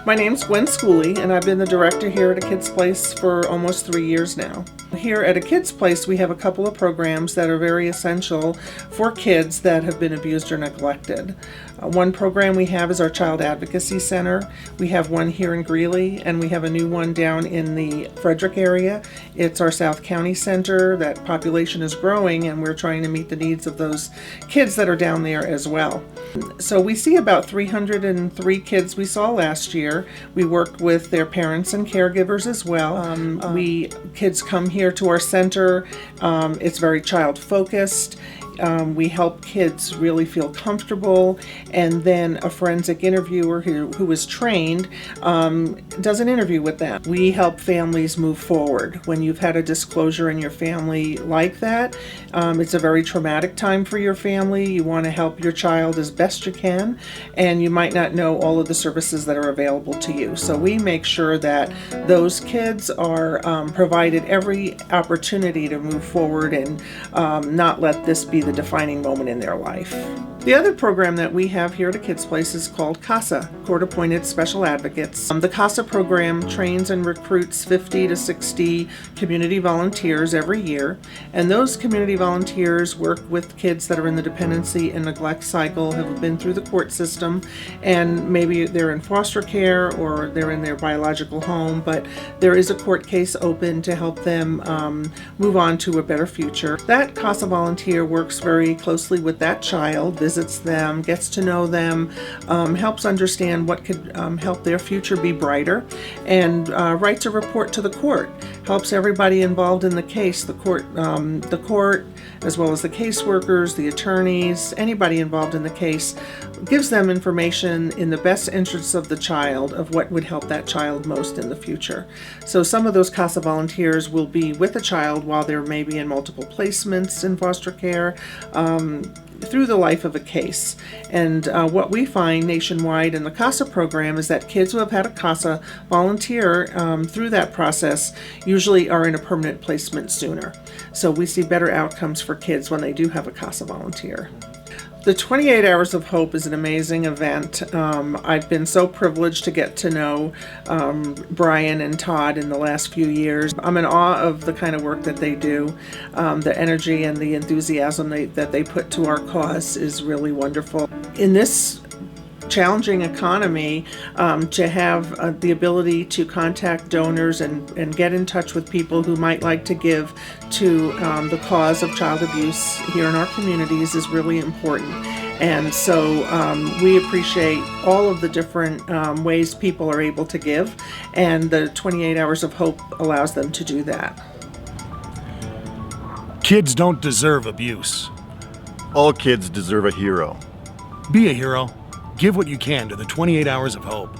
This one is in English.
My name's Gwen Schooley, and I've been the director here at A Kids Place for almost 3 years now. Here at A Kids Place, we have a couple of programs that are very essential for kids that have been abused or neglected. One program we have is our Child Advocacy Center. We have one here in Greeley, and we have a new one down in the Frederick area. It's our South County Center. That population is growing, and we're trying to meet the needs of those kids that are down there as well. So we see about 303 kids we saw last year. We work with their parents and caregivers as well. Kids come here to our center. It's very child focused. We help kids really feel comfortable, and then a forensic interviewer who is trained does an interview with them. We help families move forward. When you've had a disclosure in your family like that, it's a very traumatic time for your family. You want to help your child as best you can, and you might not know all of the services that are available to you. So we make sure that those kids are provided every opportunity to move forward and not let this be the defining moment in their life. The other program that we have here at A Kids Place is called CASA, Court Appointed Special Advocates. The CASA program trains and recruits 50 to 60 community volunteers every year, and those community volunteers work with kids that are in the dependency and neglect cycle, have been through the court system, and maybe they're in foster care or they're in their biological home, but there is a court case open to help them move on to a better future. That CASA volunteer works very closely with that child, visits them, gets to know them, helps understand what could help their future be brighter, and writes a report to the court. Helps everybody involved in the case, the court, as well as the caseworkers, the attorneys, anybody involved in the case, gives them information in the best interests of the child of what would help that child most in the future. So some of those CASA volunteers will be with a child while they're maybe in multiple placements in foster care, through the life of a case. And what we find nationwide in the CASA program is that kids who have had a CASA volunteer through that process usually are in a permanent placement sooner. So we see better outcomes for kids when they do have a CASA volunteer. The 28 Hours of Hope is an amazing event. I've been so privileged to get to know Brian and Todd in the last few years. I'm in awe of the kind of work that they do. The energy and the enthusiasm that they put to our cause is really wonderful. In this challenging economy, to have the ability to contact donors and get in touch with people who might like to give to the cause of child abuse here in our communities is really important. And so we appreciate all of the different ways people are able to give, and the 28 Hours of Hope allows them to do that. Kids don't deserve abuse. All kids deserve a hero. Be a hero. Give what you can to the 28 Hours of Hope.